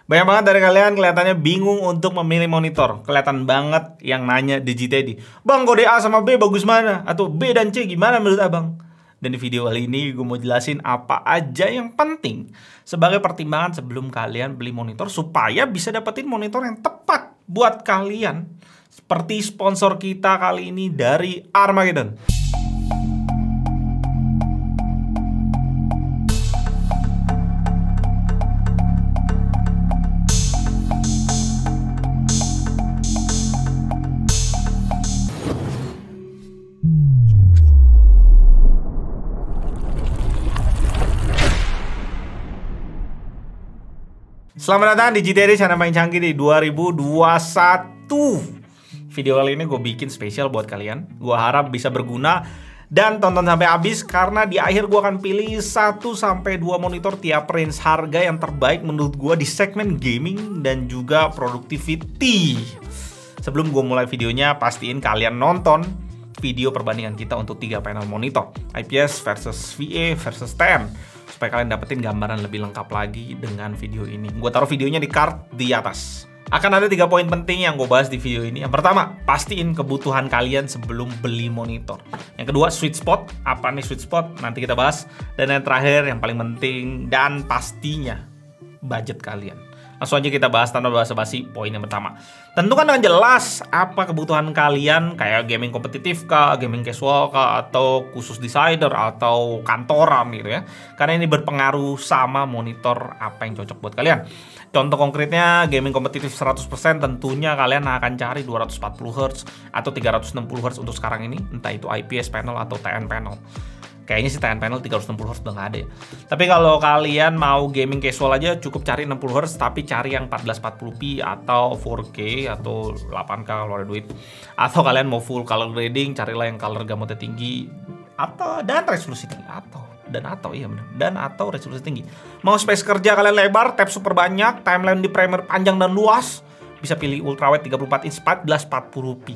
Banyak banget dari kalian kelihatannya bingung untuk memilih monitor. Kelihatan banget yang nanya di GTD, "Bang, kode A sama B bagus mana?" Atau "B dan C gimana menurut abang?" Dan di video kali ini gue mau jelasin apa aja yang penting sebagai pertimbangan sebelum kalian beli monitor supaya bisa dapetin monitor yang tepat buat kalian. Seperti sponsor kita kali ini dari Armageddon. Selamat datang di GTD, channel paling canggih di 2021. Video kali ini gue bikin spesial buat kalian. Gue harap bisa berguna dan tonton sampai habis, karena di akhir gue akan pilih 1-2 monitor tiap range harga yang terbaik menurut gue di segmen gaming dan juga productivity. Sebelum gue mulai videonya, pastiin kalian nonton video perbandingan kita untuk 3 panel monitor, IPS versus VA versus TN, supaya kalian dapetin gambaran lebih lengkap lagi dengan video ini. Gue taruh videonya di card di atas. Akan ada 3 poin penting yang gue bahas di video ini. Yang pertama, pastiin kebutuhan kalian sebelum beli monitor. Yang kedua, sweet spot. Apa nih sweet spot? Nanti kita bahas. Dan yang terakhir, yang paling penting dan pastinya, budget kalian. Langsung aja kita bahas tanpa basa-basi poin yang pertama. Tentukan dengan jelas apa kebutuhan kalian, kayak gaming kompetitif kah, gaming casual kah, atau khusus designer atau kantoran gitu ya. Karena ini berpengaruh sama monitor apa yang cocok buat kalian. Contoh konkretnya, gaming kompetitif 100% tentunya kalian akan cari 240 Hz atau 360 Hz untuk sekarang ini, entah itu IPS panel atau TN panel. Kayaknya sih TN panel 360 Hz udah nggak ada ya. Tapi kalau kalian mau gaming casual aja cukup cari 60 Hz, tapi cari yang 1440p atau 4K atau 8K kalau ada duit. Atau kalian mau full color grading, carilah yang color gamutnya tinggi atau dan resolusi tinggi atau resolusi tinggi. Mau space kerja kalian lebar, tab super banyak, timeline di Premiere panjang dan luas, bisa pilih ultrawide 34 inch 1440p.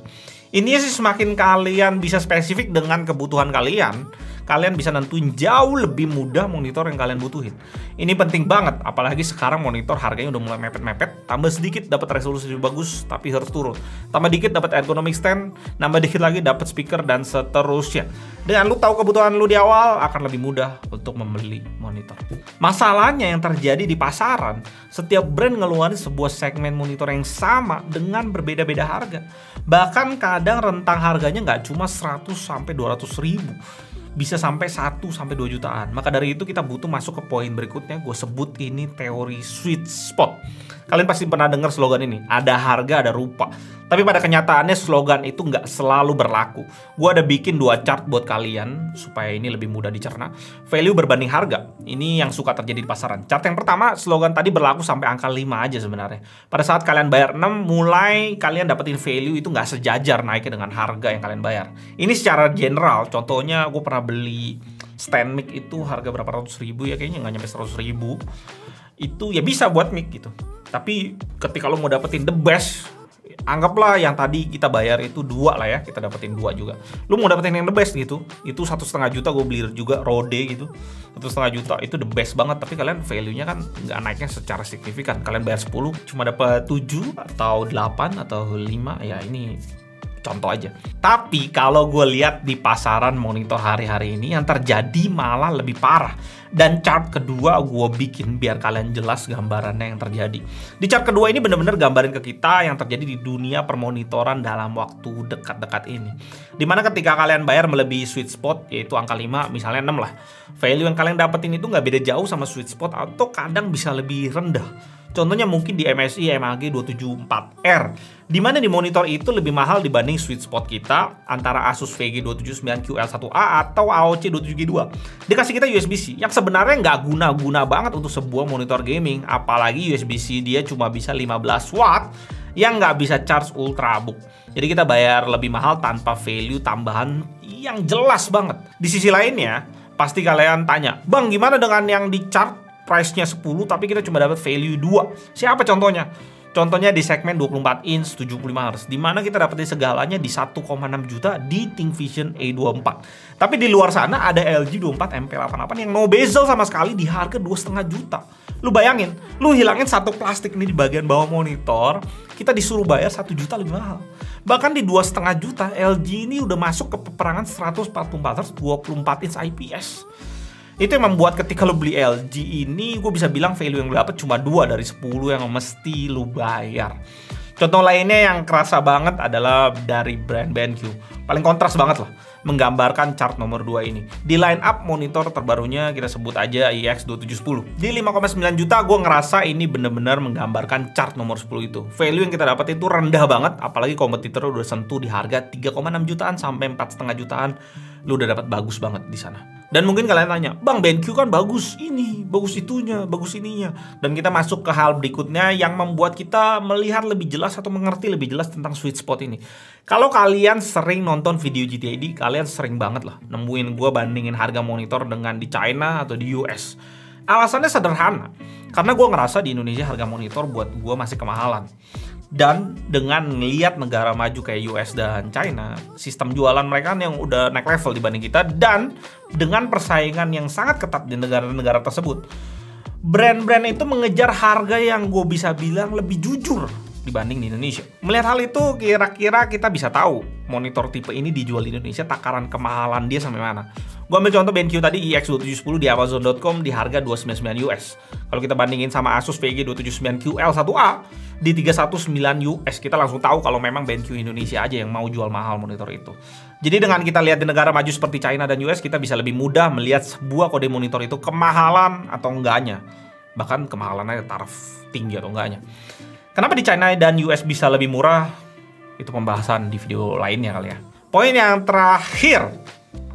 Ini sih semakin kalian bisa spesifik dengan kebutuhan kalian bisa nentuin jauh lebih mudah monitor yang kalian butuhin. Ini penting banget, apalagi sekarang monitor harganya udah mulai mepet-mepet. Tambah sedikit dapat resolusi lebih bagus, tapi harus turun. Tambah dikit dapat ergonomic stand, nambah dikit lagi dapat speaker dan seterusnya. Dengan lu tahu kebutuhan lu di awal, akan lebih mudah untuk membeli monitor. Masalahnya yang terjadi di pasaran, setiap brand ngeluarin sebuah segmen monitor yang sama dengan berbeda-beda harga. Bahkan kadang rentang harganya nggak cuma 100-200 ribu, bisa sampai 1-2 jutaan. Maka dari itu kita butuh masuk ke poin berikutnya. Gue sebut ini teori sweet spot. Kalian pasti pernah dengar slogan ini, ada harga ada rupa. Tapi pada kenyataannya slogan itu nggak selalu berlaku. Gue ada bikin 2 chart buat kalian supaya ini lebih mudah dicerna. Value berbanding harga, ini yang suka terjadi di pasaran. Chart yang pertama, slogan tadi berlaku sampai angka 5 aja sebenarnya. Pada saat kalian bayar 6, mulai kalian dapetin value itu nggak sejajar naiknya dengan harga yang kalian bayar. Ini secara general. Contohnya gue pernah beli stand mic itu harga berapa ratus ribu ya, kayaknya nggak nyampe 100 ribu. Itu ya bisa buat mic gitu. Tapi ketika lo mau dapetin the best, anggaplah yang tadi kita bayar itu 2 lah ya, kita dapetin 2 juga. Lu mau dapetin yang the best gitu, itu 1,5 juta gue beli juga Rode gitu, 1,5 juta itu the best banget. Tapi kalian value-nya kan nggak naiknya secara signifikan. Kalian bayar 10 cuma dapat 7 atau 8 atau 5, ya ini contoh aja. Tapi kalau gue lihat di pasaran monitor hari-hari ini, yang terjadi malah lebih parah. Dan chart kedua gue bikin biar kalian jelas gambarannya yang terjadi. Di chart kedua ini bener-bener gambarin ke kita yang terjadi di dunia permonitoran dalam waktu dekat-dekat ini. Dimana ketika kalian bayar melebihi sweet spot, yaitu angka 5, misalnya 6 lah. Value yang kalian dapetin itu nggak beda jauh sama sweet spot, atau kadang bisa lebih rendah. Contohnya mungkin di MSI MAG 274R, dimana di monitor itu lebih mahal dibanding sweet spot kita antara Asus VG279QL1A atau AOC 27G2. Dikasih kita USB-C yang sebenarnya nggak guna-guna banget untuk sebuah monitor gaming, apalagi USB-C dia cuma bisa 15 watt yang nggak bisa charge ultrabook. Jadi kita bayar lebih mahal tanpa value tambahan yang jelas banget. Di sisi lainnya, pasti kalian tanya, "Bang, gimana dengan yang di chart price-nya 10 tapi kita cuma dapat value 2. Siapa contohnya? Contohnya di segmen 24 inch 75 Hz, di mana kita dapetin segalanya di 1,6 juta di Thinvision A24. Tapi di luar sana ada LG 24 MP88 yang no bezel sama sekali di harga 2,5 juta. Lu bayangin, lu hilangin satu plastik ini di bagian bawah monitor, kita disuruh bayar 1 juta lebih mahal. Bahkan di 2,5 juta, LG ini udah masuk ke peperangan 144 Hz 24 inch IPS. Itu yang membuat ketika lo beli LG ini, gue bisa bilang value yang lo dapet cuma 2 dari 10 yang mesti lo bayar. Contoh lainnya yang kerasa banget adalah dari brand BenQ. Paling kontras banget lah, menggambarkan chart nomor 2 ini. Di line up monitor terbarunya kita sebut aja IX2710. Di 5,9 juta gue ngerasa ini bener-bener menggambarkan chart nomor 10 itu. Value yang kita dapat itu rendah banget, apalagi kompetitor udah sentuh di harga 3,6 jutaan sampai 4,5 jutaan. Lu udah dapat bagus banget di sana. Dan mungkin kalian tanya, Bang, BenQ kan bagus ini, bagus itunya, bagus ininya. Dan kita masuk ke hal berikutnya yang membuat kita melihat lebih jelas atau mengerti lebih jelas tentang sweet spot ini. Kalau kalian sering nonton video GTAD, kalian sering banget lah nemuin gue bandingin harga monitor dengan di China atau di US. Alasannya sederhana, karena gue ngerasa di Indonesia harga monitor buat gue masih kemahalan. Dan dengan ngeliat negara maju kayak US dan China, sistem jualan mereka yang udah naik level dibanding kita, dan dengan persaingan yang sangat ketat di negara-negara tersebut, brand-brand itu mengejar harga yang gue bisa bilang lebih jujur dibanding di Indonesia. Melihat hal itu, kira-kira kita bisa tahu monitor tipe ini dijual di Indonesia takaran kemahalan dia sampai mana. Gue ambil contoh BenQ tadi, IX2710 di Amazon.com di harga 299 US. Kalau kita bandingin sama Asus VG279QL1A di 319 US, kita langsung tahu kalau memang BenQ Indonesia aja yang mau jual mahal monitor itu. Jadi dengan kita lihat di negara maju seperti China dan US, kita bisa lebih mudah melihat sebuah kode monitor itu kemahalan atau enggaknya. Bahkan kemahalannya taraf tinggi atau enggaknya. Kenapa di China dan US bisa lebih murah? Itu pembahasan di video lainnya kali ya. Poin yang terakhir,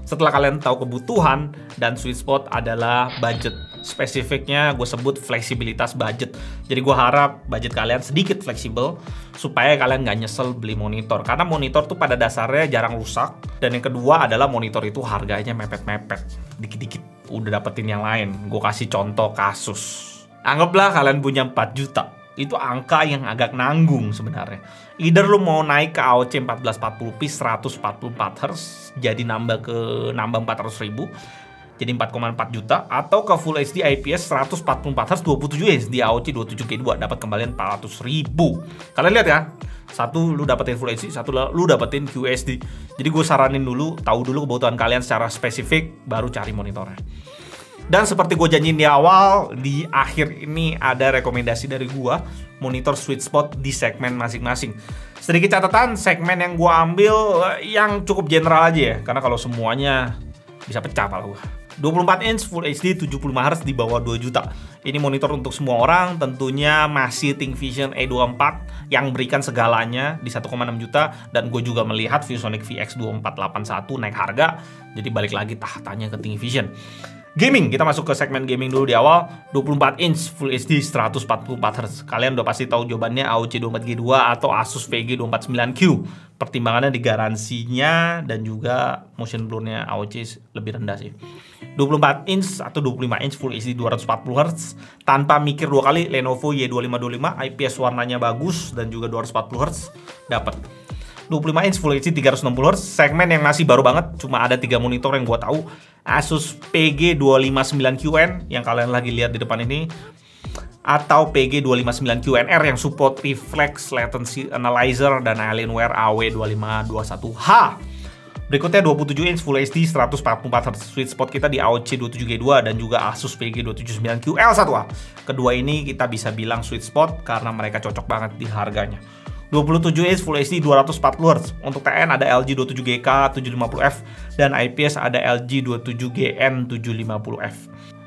setelah kalian tahu kebutuhan dan sweet spot adalah budget. Spesifiknya gue sebut fleksibilitas budget. Jadi gue harap budget kalian sedikit fleksibel supaya kalian nggak nyesel beli monitor. Karena monitor tuh pada dasarnya jarang rusak. Dan yang kedua adalah monitor itu harganya mepet-mepet. Dikit-dikit udah dapetin yang lain. Gue kasih contoh kasus. Anggaplah kalian punya 4 juta. Itu angka yang agak nanggung sebenarnya. Either lu mau naik ke AOC 1440p 144 Hz jadi nambah 400 ribu jadi 4,4 juta, atau ke Full HD IPS 144 Hz 27 inch di AOC 27G2 dapat kembalian 400 ribu. Kalian lihat ya, satu lu dapetin Full HD, satu lu dapetin QHD. Jadi gue saranin dulu, tahu dulu kebutuhan kalian secara spesifik, baru cari monitornya. Dan seperti gue janjiin di awal, di akhir ini ada rekomendasi dari gue, monitor sweet spot di segmen masing-masing. Sedikit catatan, segmen yang gue ambil yang cukup general aja ya, karena kalau semuanya bisa pecah pala gue. 24 inch Full HD 75 Hz di bawah 2 juta. Ini monitor untuk semua orang, tentunya masih Thinvision A24 yang berikan segalanya di 1,6 juta. Dan gue juga melihat ViewSonic VX2481 naik harga, jadi balik lagi tahtanya ke Thinvision. Gaming, kita masuk ke segmen gaming dulu di awal. 24 inch Full HD 144 Hz. Kalian udah pasti tahu jawabannya, AOC 24G2 atau Asus VG249Q. Pertimbangannya di garansinya dan juga motion blur-nya AOC lebih rendah sih. 24 inch atau 25 inch Full HD 240 Hz tanpa mikir dua kali, Lenovo Y2525, IPS warnanya bagus dan juga 240 Hz dapat. 25 inch Full HD 360 Hz, segmen yang masih baru banget, cuma ada 3 monitor yang gua tahu. Asus PG259QN yang kalian lagi lihat di depan ini, atau PG259QNR yang support reflex latency analyzer dan Alienware AW2521H. Berikutnya 27 inch Full HD 144 Hz. Sweet spot kita di AOC 27G2 dan juga Asus PG279QL1A. Kedua ini kita bisa bilang sweet spot karena mereka cocok banget di harganya. 27 inch Full HD 240 Hz. Untuk TN ada LG 27GK 750F dan IPS ada LG 27GN 750F.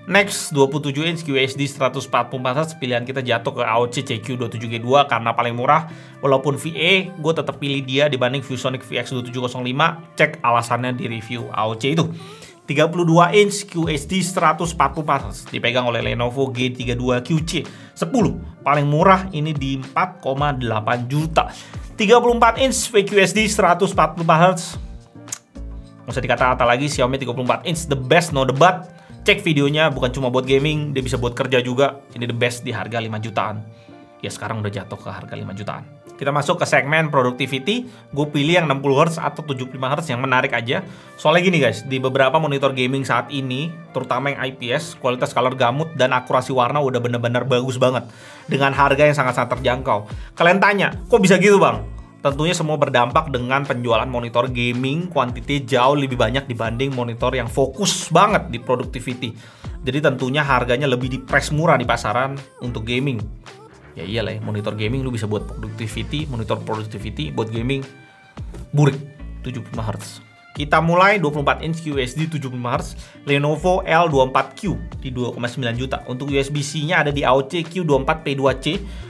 Next, 27 inch QHD 144 Hz, pilihan kita jatuh ke AOC CQ27G2 karena paling murah. Walaupun VA, gue tetap pilih dia dibanding ViewSonic VX2705. Cek alasannya di review AOC itu. 32 inch QHD 144 Hz, dipegang oleh Lenovo G32QC 10. Paling murah ini di 4,8 juta. 34 inch VQHD 144 Hz. Nggak usah dikata-kata lagi, Xiaomi 34 inch the best, no debat. Cek videonya, bukan cuma buat gaming, dia bisa buat kerja juga. Ini the best di harga 5 jutaan. ya sekarang udah jatuh ke harga 5 jutaan. Kita masuk ke segmen productivity, gue pilih yang 60Hz atau 75Hz yang menarik aja. Soalnya gini guys, di beberapa monitor gaming saat ini, terutama yang IPS, kualitas color gamut dan akurasi warna udah bener-bener bagus banget. Dengan harga yang sangat-sangat terjangkau. Kalian tanya, kok bisa gitu bang? Tentunya semua berdampak dengan penjualan monitor gaming kuantiti jauh lebih banyak dibanding monitor yang fokus banget di productivity. Jadi tentunya harganya lebih di price murah di pasaran untuk gaming. Ya iyalah ya, monitor gaming lu bisa buat productivity, monitor productivity buat gaming burik 75Hz. Kita mulai 24 inch QHD 75Hz Lenovo L24Q di 2,9 juta. Untuk USB-C-nya ada di AOC Q24P2C.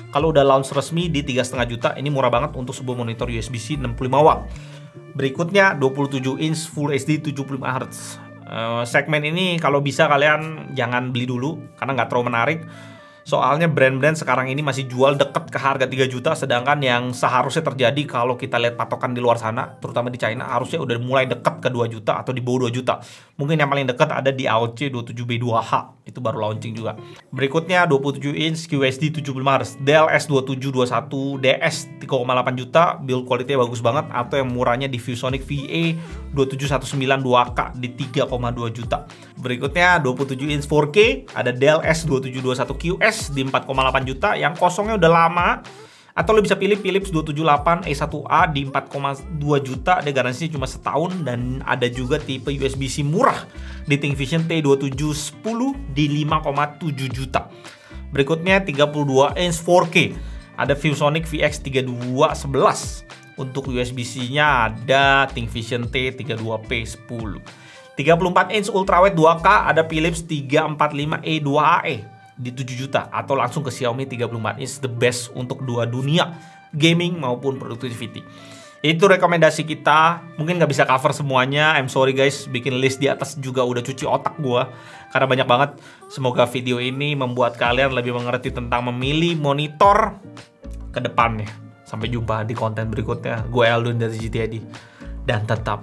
Kalau udah launch resmi di 3,5 juta, ini murah banget untuk sebuah monitor USB-C 65 watt. Berikutnya 27 inch Full HD 75Hz. Segmen ini kalau bisa kalian jangan beli dulu karena nggak terlalu menarik. Soalnya brand-brand sekarang ini masih jual deket ke harga 3 juta, sedangkan yang seharusnya terjadi kalau kita lihat patokan di luar sana, terutama di China, harusnya udah mulai deket ke 2 juta atau di bawah 2 juta. Mungkin yang paling deket ada di AOC 27B2H, itu baru launching juga. Berikutnya 27 inch QHD 75Hz, Dell S2721 DS 3,8 juta, build quality bagus banget, atau yang murahnya di ViewSonic VA27192K di 3,2 juta. Berikutnya 27 inch 4K, ada Dell S2721QS di 4,8 juta, yang kosongnya udah lama. Atau lo bisa pilih Philips 278E1A di 4,2 juta, dia garansinya cuma setahun. Dan ada juga tipe USB-C murah di Thinvision T2710 di 5,7 juta. Berikutnya 32 inch 4K, ada ViewSonic VX3211. Untuk USB-C-nya ada Thinvision T32P10. 34 inch ultrawide 2K, ada Philips 345E2AE di 7 juta, atau langsung ke Xiaomi 34 inch, the best untuk dua dunia, gaming maupun productivity. Itu rekomendasi kita, mungkin nggak bisa cover semuanya, I'm sorry guys, bikin list di atas juga udah cuci otak gua karena banyak banget. Semoga video ini membuat kalian lebih mengerti tentang memilih monitor ke depannya. Sampai jumpa di konten berikutnya. Gue Aldun dari GTID, dan tetap